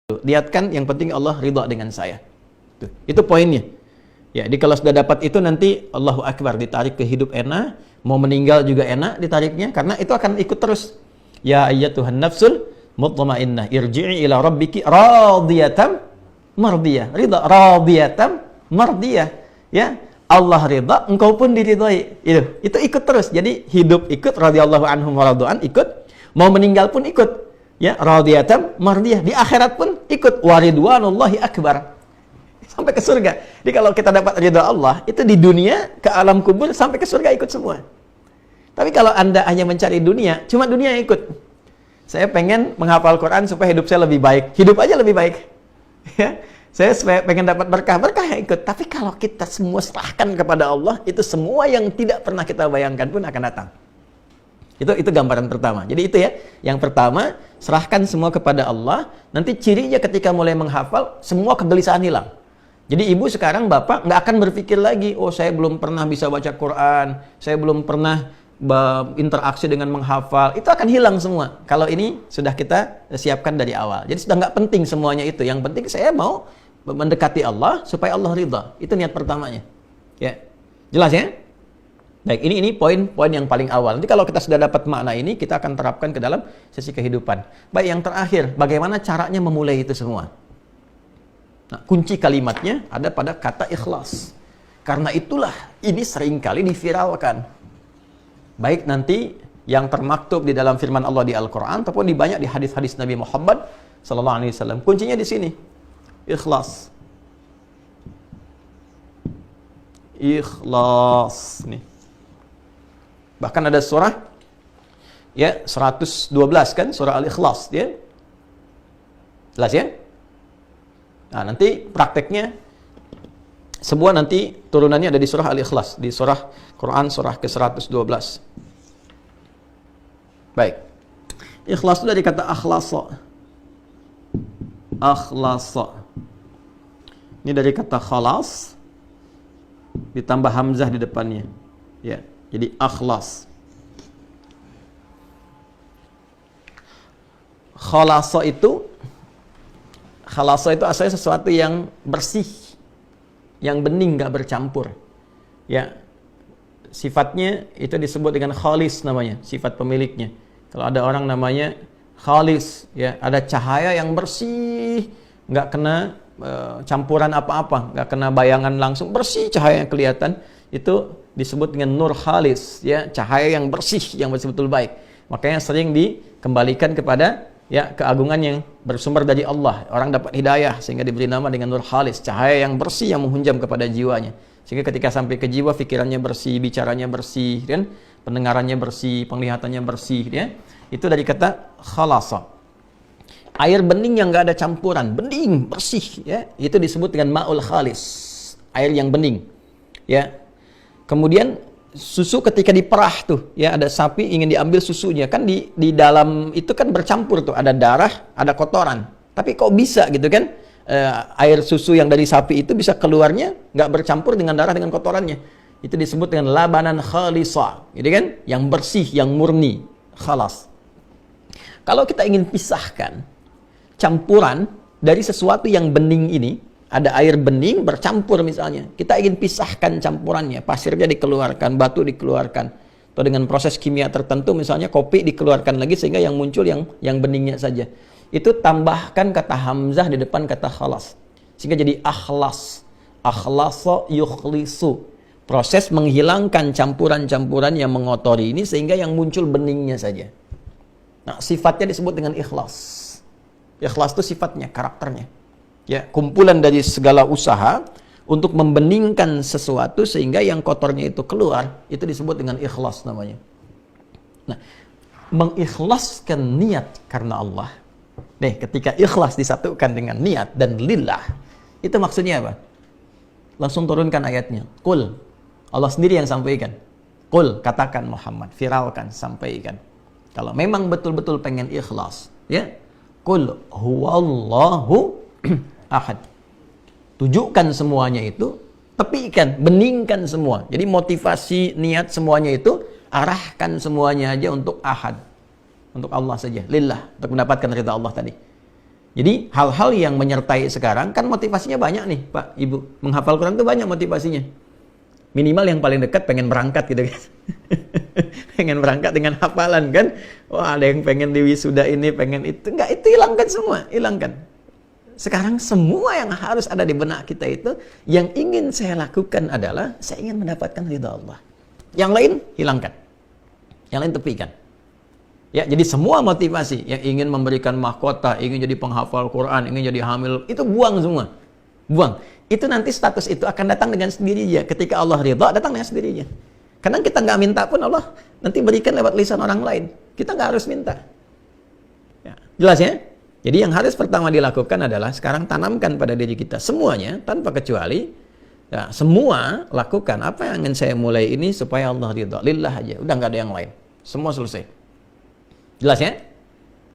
Lihatkan, yang penting Allah ridha dengan saya. Itu poinnya. Ya, jadi kalau sudah dapat itu nanti Allahu Akbar, ditarik ke hidup enak, mau meninggal juga enak ditariknya, karena itu akan ikut terus. Ya ayyatuhan nafsul mutmainnah irji'i ila rabbiki radiyatan mardiyah. Ridha radiyatan mardiyah. Ya, Allah ridha, engkau pun diridhai. Itu ikut terus. Jadi hidup ikut, radhiyallahu anhum wa radu'an ikut, mau meninggal pun ikut. Ya, radiyatan mardiyah, di akhirat pun ikut, waridwanullahi akbar, sampai ke surga. Jadi kalau kita dapat ridha Allah, itu di dunia, ke alam kubur, sampai ke surga ikut semua. Tapi kalau Anda hanya mencari dunia, cuma dunia yang ikut. Saya pengen menghafal Quran supaya hidup saya lebih baik, hidup aja lebih baik. Ya, saya pengen dapat berkah, berkah yang ikut. Tapi kalau kita semua serahkan kepada Allah, itu semua yang tidak pernah kita bayangkan pun akan datang. Itu gambaran pertama. Jadi itu ya, yang pertama, serahkan semua kepada Allah. Nanti cirinya ketika mulai menghafal, semua kegelisahan hilang. Jadi ibu sekarang, bapak nggak akan berpikir lagi, oh saya belum pernah bisa baca Quran, saya belum pernah berinteraksi dengan menghafal. Itu akan hilang semua kalau ini sudah kita siapkan dari awal. Jadi sudah nggak penting semuanya itu. Yang penting saya mau mendekati Allah supaya Allah ridha. Itu niat pertamanya. Ya, jelas ya? Baik, ini poin-poin yang paling awal. Nanti kalau kita sudah dapat makna ini, kita akan terapkan ke dalam sisi kehidupan. Baik, yang terakhir, bagaimana caranya memulai itu semua? Nah, kunci kalimatnya ada pada kata ikhlas. Karena itulah ini seringkali diviralkan. Baik nanti yang termaktub di dalam firman Allah di Al-Quran, ataupun di banyak di hadis-hadis Nabi Muhammad SAW. Kuncinya di sini, ikhlas. Ikhlas nih. Bahkan ada surah ya 112 kan, surah Al-Ikhlas ya. Jelas ya? Nah, nanti prakteknya semua nanti turunannya ada di surah Al-Ikhlas, di surah Quran surah ke-112. Baik. Ikhlas itu dari kata akhlasa. Akhlasa. Ini dari kata khalas ditambah hamzah di depannya. Ya. Jadi akhlas. Khalasa itu asalnya sesuatu yang bersih, yang bening, nggak bercampur. Ya, sifatnya itu disebut dengan khalis namanya, sifat pemiliknya. Kalau ada orang namanya khalis, ya ada cahaya yang bersih, nggak kena campuran apa-apa, nggak kena bayangan langsung, bersih cahaya yang kelihatan. Itu disebut dengan nur khalis, ya, cahaya yang bersih, yang betul-betul baik. Makanya sering dikembalikan kepada ya keagungan yang bersumber dari Allah. Orang dapat hidayah sehingga diberi nama dengan nur khalis, cahaya yang bersih yang menghunjam kepada jiwanya. Sehingga ketika sampai ke jiwa, pikirannya bersih, bicaranya bersih, kan? Pendengarannya bersih, penglihatannya bersih, ya. Itu dari kata khalasa. Air bening yang nggak ada campuran, bening, bersih, ya. Itu disebut dengan ma'ul khalis, air yang bening, ya. Kemudian susu ketika diperah tuh, ya ada sapi ingin diambil susunya, kan di dalam itu kan bercampur tuh, ada darah, ada kotoran. Tapi kok bisa gitu kan? Air susu yang dari sapi itu bisa keluarnya nggak bercampur dengan darah dengan kotorannya. Itu disebut dengan labanan khalisa, gitu kan? Yang bersih, yang murni, khalas. Kalau kita ingin pisahkan campuran dari sesuatu yang bening ini, ada air bening bercampur misalnya, kita ingin pisahkan campurannya, pasirnya dikeluarkan, batu dikeluarkan, atau dengan proses kimia tertentu misalnya kopi dikeluarkan lagi sehingga yang muncul yang beningnya saja. Itu tambahkan kata hamzah di depan kata khalas, sehingga jadi akhlas. Akhlasa yukhlisu, proses menghilangkan campuran-campuran yang mengotori ini sehingga yang muncul beningnya saja. Nah, sifatnya disebut dengan ikhlas. Ikhlas itu sifatnya, karakternya. Ya, kumpulan dari segala usaha untuk membeningkan sesuatu sehingga yang kotornya itu keluar, itu disebut dengan ikhlas namanya. Nah, mengikhlaskan niat karena Allah. Nih, ketika ikhlas disatukan dengan niat dan lillah, itu maksudnya apa? Langsung turunkan ayatnya. Qul, Allah sendiri yang sampaikan. Qul, katakan Muhammad, viralkan, sampaikan. Kalau memang betul-betul pengen ikhlas, ya. Qul huwallahu ahad. Tujukan semuanya itu, tepikan, beningkan semua. Jadi motivasi, niat semuanya itu, arahkan semuanya aja untuk ahad. Untuk Allah saja, lillah, untuk mendapatkan ridha Allah tadi. Jadi hal-hal yang menyertai sekarang kan motivasinya banyak nih Pak, Ibu. Menghafal Quran itu banyak motivasinya. Minimal yang paling dekat pengen berangkat gitu kan. Pengen berangkat dengan hafalan kan. Wah, ada yang pengen diwisuda ini, pengen itu. Enggak, itu hilangkan semua, hilangkan. Sekarang semua yang harus ada di benak kita itu, yang ingin saya lakukan adalah saya ingin mendapatkan ridha Allah. Yang lain hilangkan. Yang lain tepikan. Ya, jadi semua motivasi yang ingin memberikan mahkota, ingin jadi penghafal Quran, ingin jadi hamil, itu buang semua. Buang. Itu nanti status itu akan datang dengan sendirinya. Ketika Allah ridha, datang dengan sendirinya. Karena kita nggak minta pun Allah nanti berikan lewat lisan orang lain. Kita nggak harus minta. Ya, jelas ya? Jadi yang harus pertama dilakukan adalah sekarang tanamkan pada diri kita semuanya tanpa kecuali. Ya, semua lakukan apa yang ingin saya mulai ini supaya Allah ridha. Lillah aja. Udah nggak ada yang lain. Semua selesai. Jelas ya?